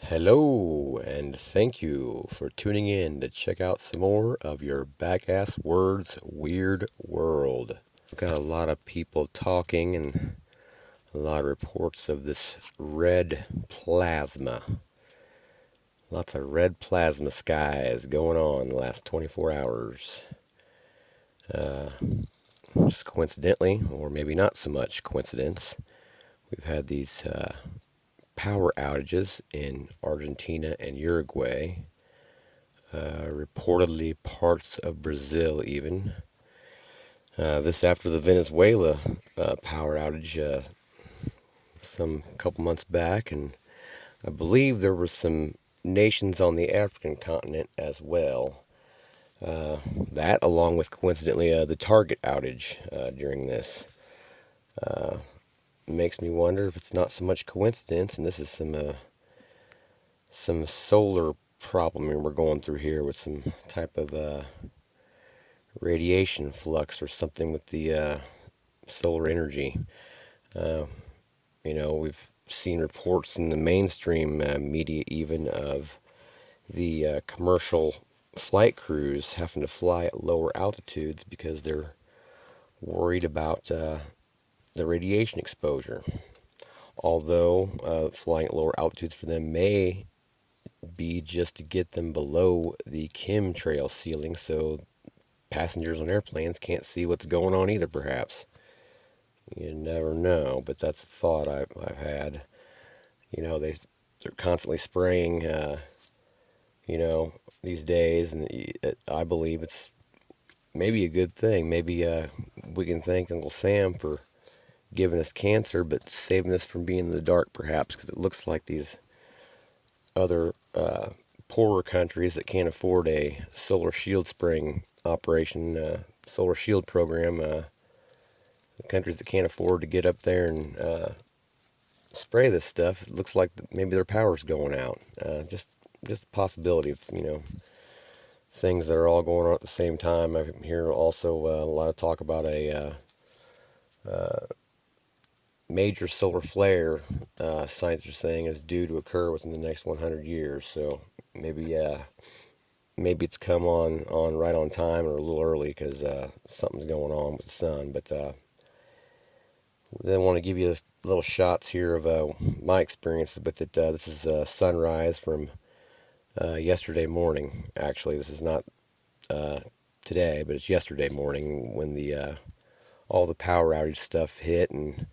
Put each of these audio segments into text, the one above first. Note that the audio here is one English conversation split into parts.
Hello, and thank you for tuning in to check out some more of your Back-Ass Words Weird World. I've got a lot of people talking and a lot of reports of this red plasma. Lots of red plasma skies going on the last 24 hours. Just coincidentally, or maybe not so much coincidence, we've had these power outages in Argentina and Uruguay. Reportedly parts of Brazil even. This after the Venezuela power outage some couple months back, and I believe there were some nations on the African continent as well. That, along with coincidentally the Target outage during this, makes me wonder if it's not so much coincidence, and this is some solar problem we're going through here with some type of radiation flux or something with the solar energy. We've seen reports in the mainstream media even of the commercial flight crews having to fly at lower altitudes because they're worried about the radiation exposure. Although flying at lower altitudes for them may be just to get them below the chemtrail ceiling so passengers on airplanes can't see what's going on either, perhaps. You never know, but that's a thought I've had. They're constantly spraying, these days, and I believe it's maybe a good thing. Maybe we can thank Uncle Sam for giving us cancer, but saving us from being in the dark, perhaps, because it looks like these other poorer countries that can't afford a solar shield spraying operation, solar shield program, countries that can't afford to get up there and spray this stuff, it looks like maybe their power's going out. Just a possibility of, things that are all going on at the same time. I hear also a lot of talk about a major solar flare, scientists are saying, is due to occur within the next 100 years. So maybe it's come on right on time or a little early because something's going on with the sun. But then I want to give you little shots here of my experience with it. This is sunrise from yesterday morning. Actually, this is not today, but it's yesterday morning when the all the power outage stuff hit, and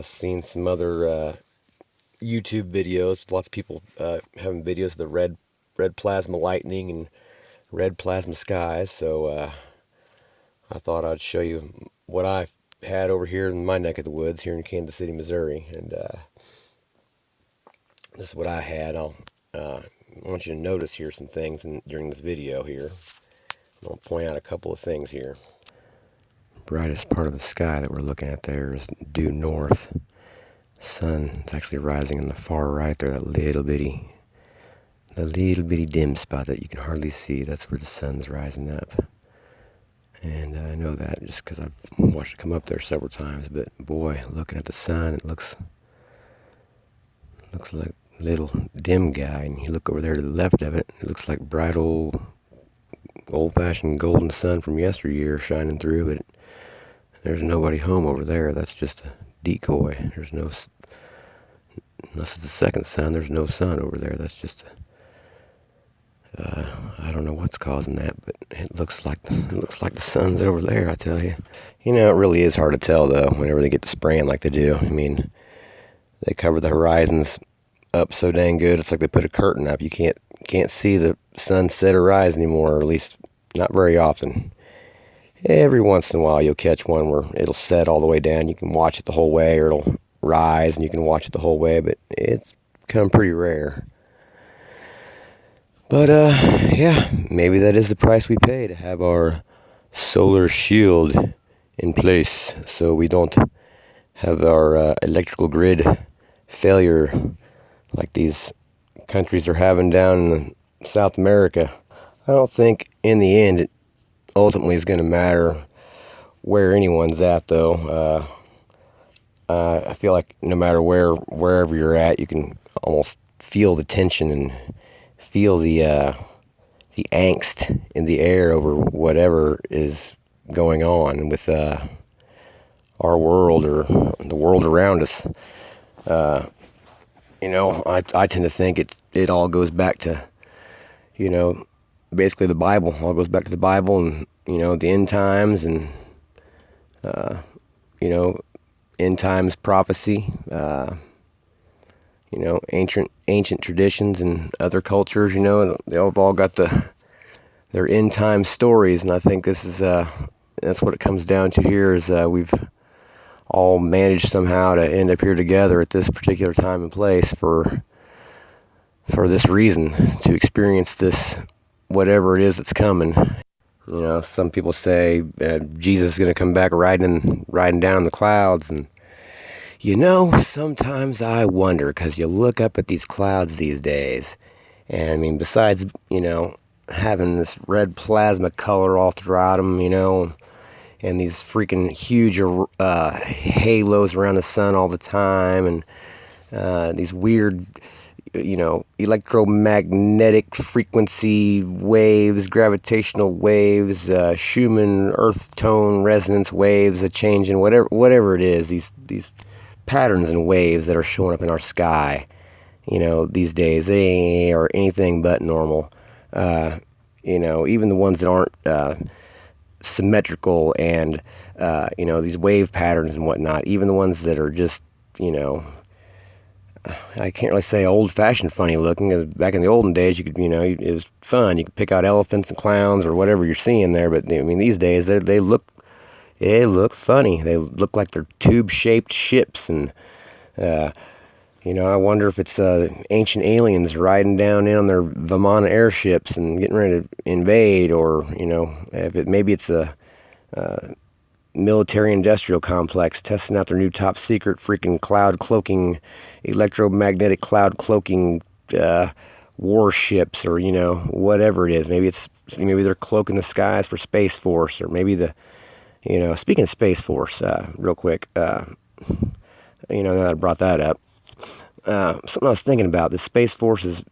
seen some other YouTube videos with lots of people having videos of the red plasma lightning and red plasma skies. So I thought I'd show you what I had over here in my neck of the woods here in Kansas City, Missouri, and this is what I had. I want you to notice here some things during this video here. I'll point out a couple of things here. Brightest part of the sky that we're looking at there is due north. Sun is actually rising in the far right there, that little bitty dim spot that you can hardly see. That's where the sun's rising up. And I know that just because I've watched it come up there several times. But boy, looking at the sun, it looks like a little dim guy. And you look over there to the left of it, it looks like bright old-fashioned golden sun from yesteryear shining through. But there's nobody home over there. That's just a decoy. There's no, unless it's the second sun, there's no sun over there. That's just I don't know what's causing that, but it looks like the sun's over there, I tell you. It really is hard to tell, though, whenever they get to spraying like they do. I mean, they cover the horizons up so dang good, it's like they put a curtain up. You can't see the sun set or rise anymore, or at least not very often. Every once in a while, you'll catch one where it'll set all the way down. You can watch it the whole way, or it'll rise, and you can watch it the whole way, but it's become pretty rare. But, yeah, maybe that is the price we pay to have our solar shield in place so we don't have our electrical grid failure like these countries are having down in South America. I don't think in the end it ultimately is going to matter where anyone's at, though. I feel like no matter wherever you're at, you can almost feel the tension and feel the angst in the air over whatever is going on with our world or the world around us. I tend to think it all goes back to, basically the Bible. All goes back to the Bible and, the end times and, end times prophecy, ancient traditions and other cultures, they've all got their end time stories. And I think this is, that's what it comes down to here is we've all managed somehow to end up here together at this particular time and place for this reason, to experience this, whatever it is that's coming. Some people say Jesus is going to come back riding down in the clouds. And, sometimes I wonder, because you look up at these clouds these days, and I mean, besides, having this red plasma color all throughout them, and these freaking huge halos around the sun all the time, and these weird, electromagnetic frequency waves, gravitational waves, Schumann earth tone resonance waves, a change in whatever it is, these patterns and waves that are showing up in our sky, these days, they are anything but normal. Even the ones that aren't symmetrical and, these wave patterns and whatnot, even the ones that are just, I can't really say old-fashioned funny looking. Back in the olden days, you could, it was fun. You could pick out elephants and clowns or whatever you're seeing there. But I mean, these days they look funny. They look like they're tube-shaped ships, and I wonder if it's ancient aliens riding down in on their Vimana airships and getting ready to invade, or maybe it's a military-industrial complex testing out their new top-secret freaking cloud-cloaking, electromagnetic cloud-cloaking warships, or whatever it is. Maybe they're cloaking the skies for Space Force, or maybe speaking of Space Force, real quick, now that I brought that up, something I was thinking about, the Space Force is,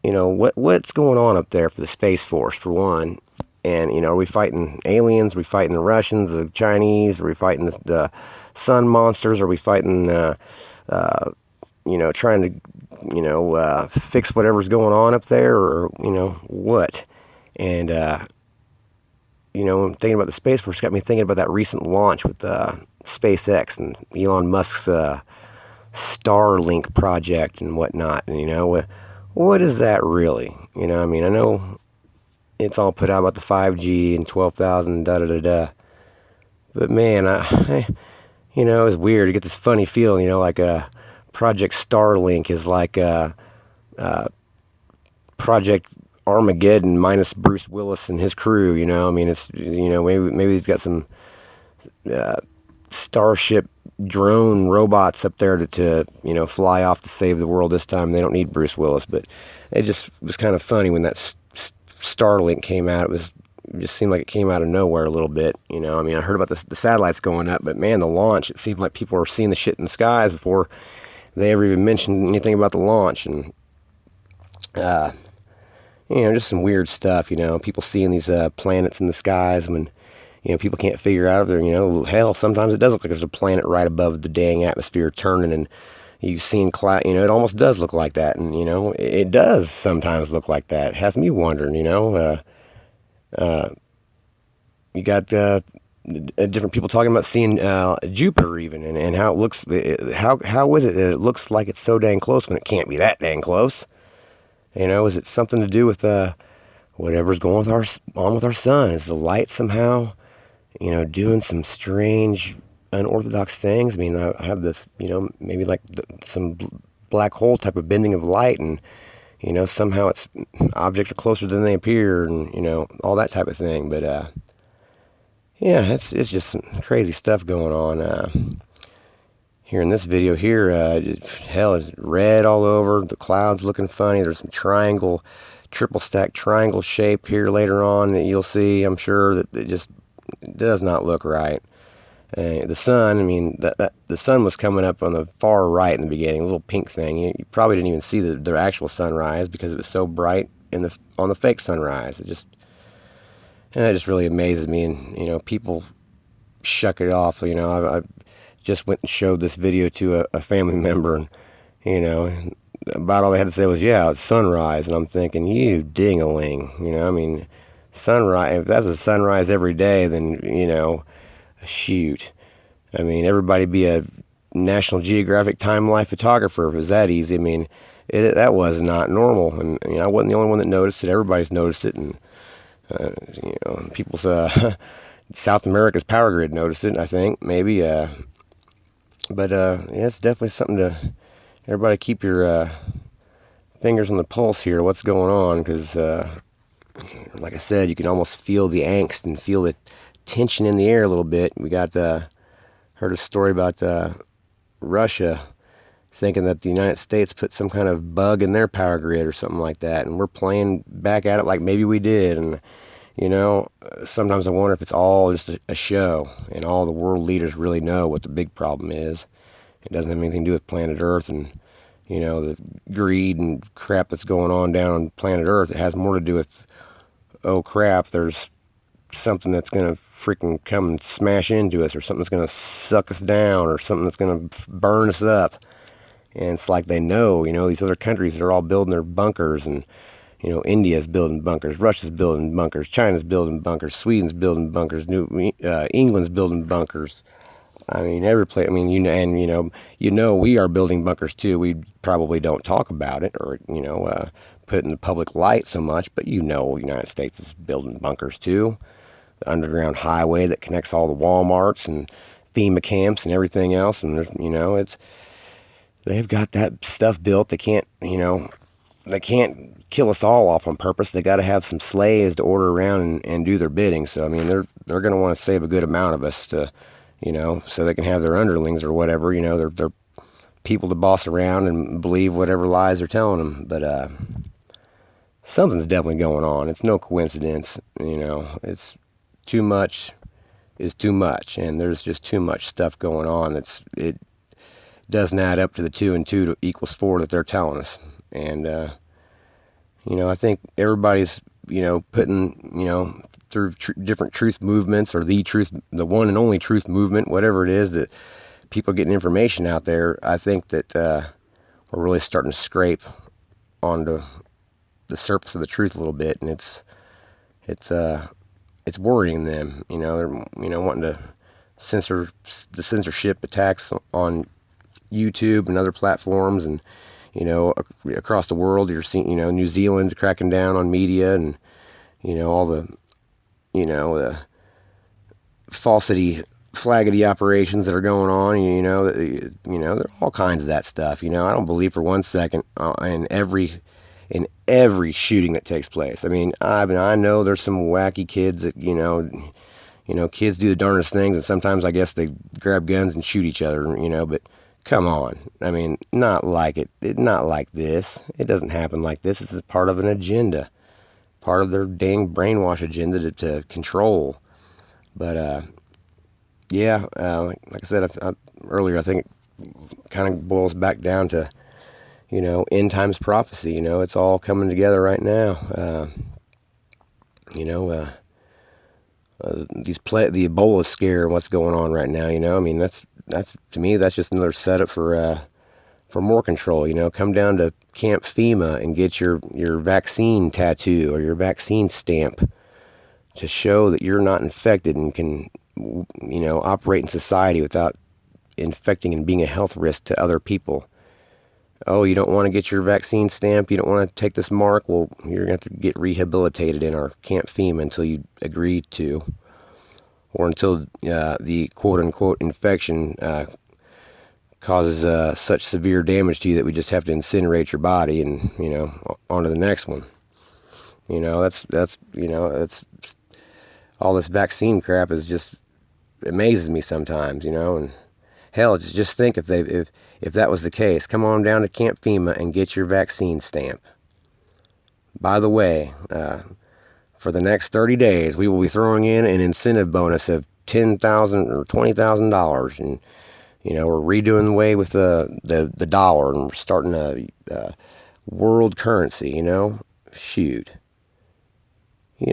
what's going on up there for the Space Force, for one? And, are we fighting aliens? Are we fighting the Russians, the Chinese? Are we fighting the sun monsters? Are we fighting, trying to, fix whatever's going on up there? Or, what? And, thinking about the Space Force got me thinking about that recent launch with SpaceX and Elon Musk's Starlink project and whatnot. And, what is that really? I know it's all put out about the 5G and 12,000 da-da-da-da. But man, it's weird. You get this funny feeling, like Project Starlink is like Project Armageddon minus Bruce Willis and his crew, it's, maybe he's got some Starship drone robots up there to fly off to save the world this time. They don't need Bruce Willis, but it just was kind of funny when that Starlink came out. It just seemed like it came out of nowhere a little bit. I heard about the satellites going up, but man, the launch, it seemed like people were seeing the shit in the skies before they ever even mentioned anything about the launch. And, just some weird stuff, people seeing these planets in the skies when, people can't figure out if they're, hell, sometimes it does look like there's a planet right above the dang atmosphere turning, and you've seen cloud, it almost does look like that. And, it does sometimes look like that. It has me wondering, you got different people talking about seeing Jupiter even, and how it looks, how is it that it looks like it's so dang close when it can't be that dang close? Is it something to do with whatever's going on with our sun? Is the light somehow, doing some strange, unorthodox things? I have this, maybe like some black hole type of bending of light, and, somehow objects are closer than they appear, and, all that type of thing. But, it's just some crazy stuff going on. Here in this video here, hell, is red all over. The clouds looking funny. There's some triple stack triangle shape here later on that you'll see. I'm sure that it just does not look right. The sun, I mean, the sun was coming up on the far right in the beginning, a little pink thing. You probably didn't even see the actual sunrise because it was so bright on the fake sunrise. And that just really amazes me. And people shuck it off. I just went and showed this video to a family member, and and about all they had to say was, "Yeah, it's sunrise." And I'm thinking, you ding-a-ling. I mean, sunrise. If that's a sunrise every day, then shoot. I mean, everybody be a National Geographic Time Life photographer if it was that easy. I mean, that was not normal, and I wasn't the only one that noticed it. Everybody's noticed it, and people's South America's power grid noticed it. I think maybe, but yeah, it's definitely something to everybody keep your fingers on the pulse here. What's going on? Because, like I said, you can almost feel the angst and feel the tension in the air a little bit. We got heard a story about Russia thinking that the United States put some kind of bug in their power grid or something like that, and we're playing back at it like maybe we did. And sometimes I wonder if it's all just a show, and all the world leaders really know what the big problem is. It doesn't have anything to do with planet Earth and the greed and crap that's going on down on planet Earth. It has more to do with, oh crap, there's something that's going to freaking come and smash into us, or something that's going to suck us down, or something that's going to burn us up. And it's like they know, these other countries are all building their bunkers, and India's building bunkers, Russia's building bunkers, China's building bunkers, Sweden's building bunkers, England's building bunkers. I mean, every place. I mean, we are building bunkers too. We probably don't talk about it, or put it in the public light so much, but the United States is building bunkers too. The underground highway that connects all the Walmarts and FEMA camps and everything else, and they've got that stuff built. They can't kill us all off on purpose. They got to have some slaves to order around and do their bidding. So I mean, they're going to want to save a good amount of us to, so they can have their underlings or whatever. They're people to boss around and believe whatever lies they're telling them. But something's definitely going on. It's no coincidence. It's too much is too much, and there's just too much stuff going on. It doesn't add up to the 2 and 2 equals 4 that they're telling us. And I think everybody's putting through different truth movements, or the one and only truth movement, whatever it is, that people getting information out there. I think that we're really starting to scrape onto the surface of the truth a little bit, and it's worrying them. They're wanting to censor the censorship attacks on YouTube and other platforms, and across the world. You're seeing New Zealand's cracking down on media, and all the the falsity flaggity operations that are going on. There are all kinds of that stuff. I don't believe for one second in every shooting that takes place. I mean, I know there's some wacky kids that kids do the darndest things, and sometimes I guess they grab guns and shoot each other. But come on. I mean, not like this. It doesn't happen like this. This is part of an agenda, part of their dang brainwash agenda to control. But yeah, like I said earlier, I think it kind of boils back down to end times prophecy. It's all coming together right now. The Ebola scare and what's going on right now. I mean, that's to me, that's just another setup for more control. Come down to Camp FEMA and get your vaccine tattoo or your vaccine stamp to show that you're not infected and can operate in society without infecting and being a health risk to other people. Oh, you don't want to get your vaccine stamp? You don't want to take this mark? Well, you're going to have to get rehabilitated in our Camp FEMA until you agree to, or until the quote-unquote infection causes such severe damage to you that we just have to incinerate your body and, on to the next one. That's all this vaccine crap is just amazes me sometimes, and hell, just think if that was the case. Come on down to Camp FEMA and get your vaccine stamp. By the way, For the next 30 days, we will be throwing in an incentive bonus of $10,000 or $20,000, and we're redoing away with the dollar, and we're starting a world currency. Shoot.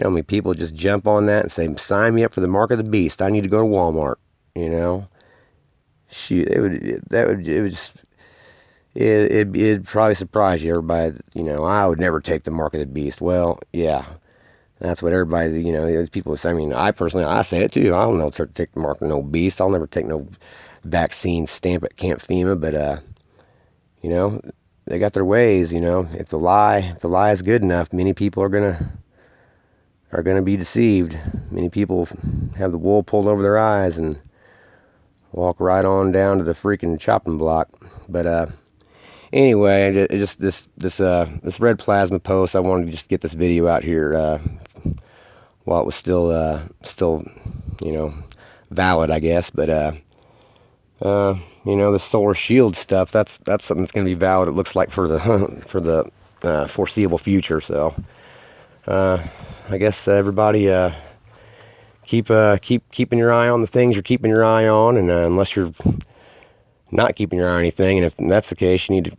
I mean, people just jump on that and say, "Sign me up for the mark of the beast. I need to go to Walmart." Shoot, it'd probably surprise you, everybody. I would never take the mark of the beast. Well, yeah. That's what everybody, people say. I mean, I say it too. I don't know to take the mark of no beast. I'll never take no vaccine stamp at Camp FEMA. But, they got their ways. If the lie is good enough, many people are gonna be deceived. Many people have the wool pulled over their eyes and walk right on down to the freaking chopping block. But anyway, just this red plasma post. I wanted to just get this video out here while it was still valid, I guess. But the solar shield stuff. That's something that's going to be valid. It looks like for the foreseeable future. So I guess everybody keep keeping your eye on the things you're keeping your eye on, and unless you're not keeping your eye on anything, and if that's the case, you need to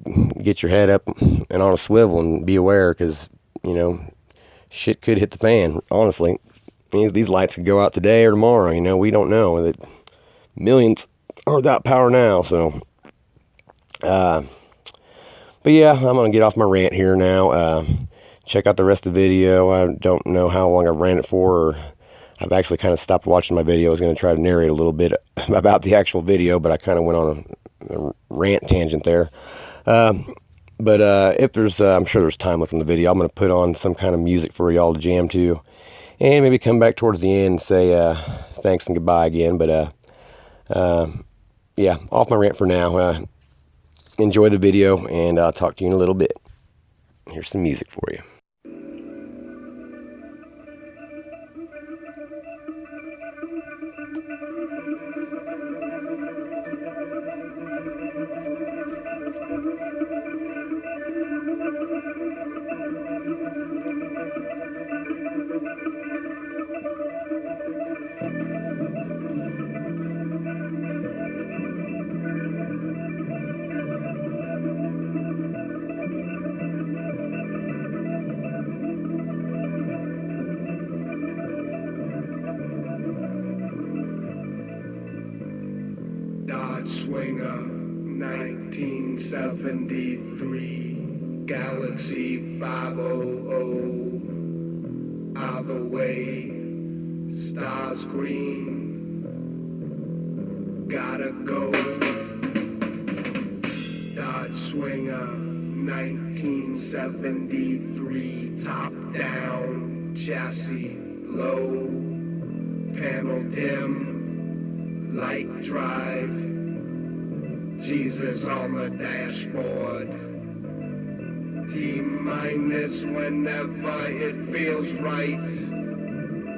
get your head up and on a swivel and be aware, because shit could hit the fan. Honestly, these lights could go out today or tomorrow. We don't know. That millions are without power now. So, but yeah, I'm gonna get off my rant here now. Check out the rest of the video. I don't know how long I've ran it for, or I've actually kind of stopped watching my video. I was going to try to narrate a little bit about the actual video, but I kind of went on a rant tangent there. But if there's, I'm sure there's time left in the video, I'm going to put on some kind of music for y'all to jam to, and maybe come back towards the end and say thanks and goodbye again. But yeah, off my rant for now. Enjoy the video, and I'll talk to you in a little bit. Here's some music for you. Swinger, 1973, Galaxy 500, either way, stars green, gotta go. Dodge Swinger, 1973, top down, chassis low, panel dim, light drive, Jesus on the dashboard. T-minus whenever it feels right.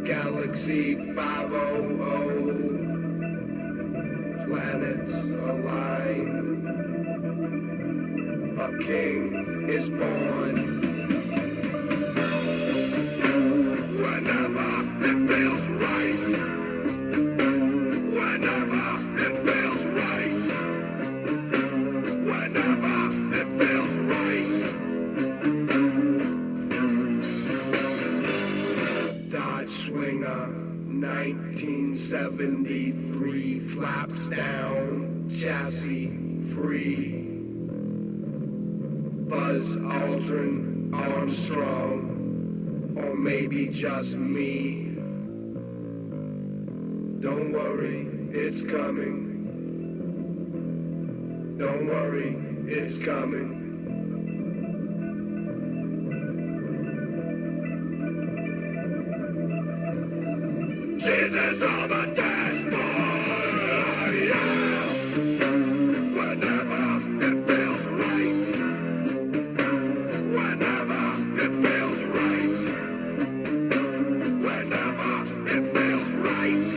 Galaxy 500. Planets align. A king is born. Whenever it feels right. Whenever it feels right. Whenever it feels right. Dodge Swinger, 1973, flaps down, chassis free. Buzz Aldrin, Armstrong, or maybe just me. Don't worry, it's coming. Don't worry, it's coming. Jesus on the dashboard, yeah. Whenever it feels right. Whenever it feels right. Whenever it feels right.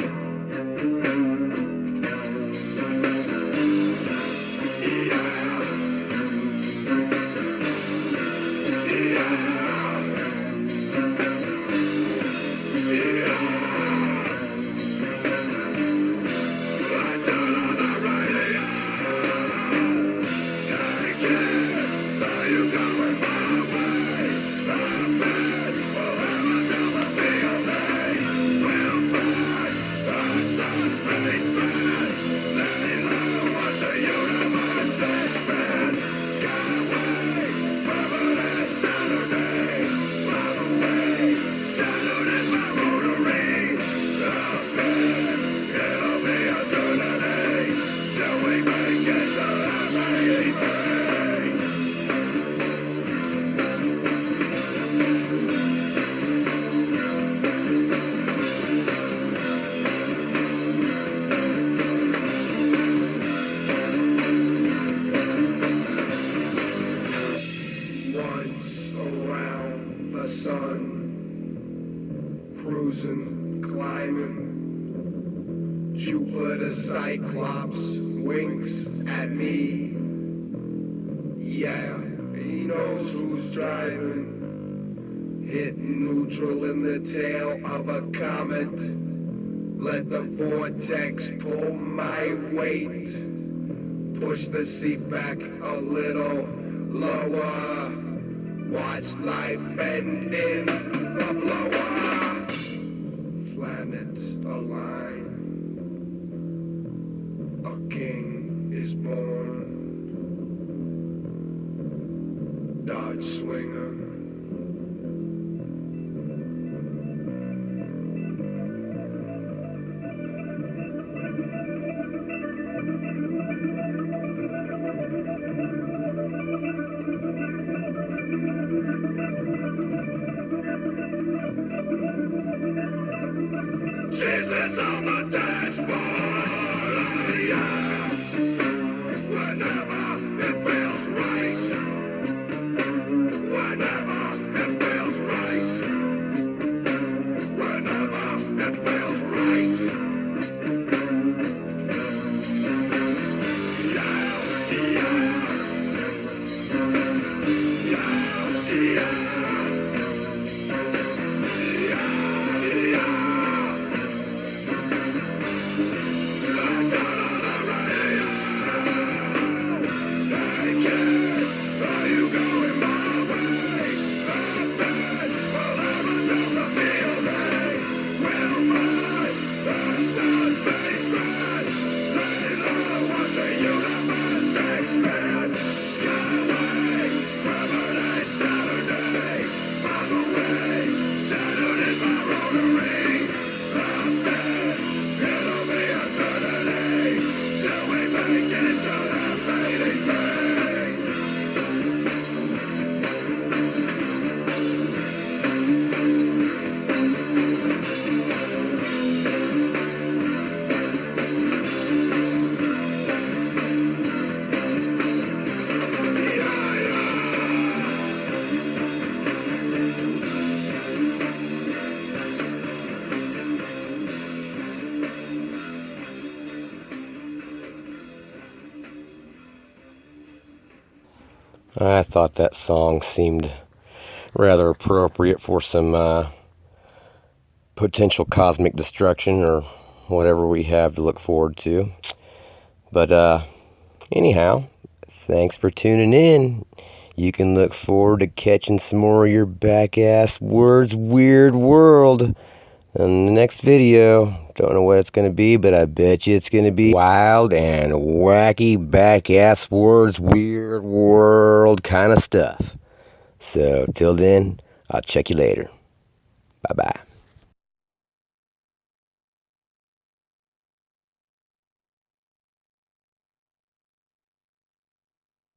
sun, cruising, climbing. Jupiter Cyclops winks at me. Yeah, he knows who's driving. Hitting neutral in the tail of a comet. Let the vortex pull my weight. Push the seat back a little lower. Watch light bend in the blower. Planets align. A king is born. Dodge swinger. Jesus on the dashboard, yeah. Whenever it feels right. Whenever it feels right. Whenever it feels right. Yeah, yeah. Yeah, yeah. Yeah. I thought that song seemed rather appropriate for some potential cosmic destruction or whatever we have to look forward to. But anyhow, thanks for tuning in. You can look forward to catching some more of your back-ass words weird world in the next video. Don't know what it's going to be, but I bet you it's going to be wild and wacky back-ass words weird world kind of stuff. So till then, I'll check you later. Bye-bye.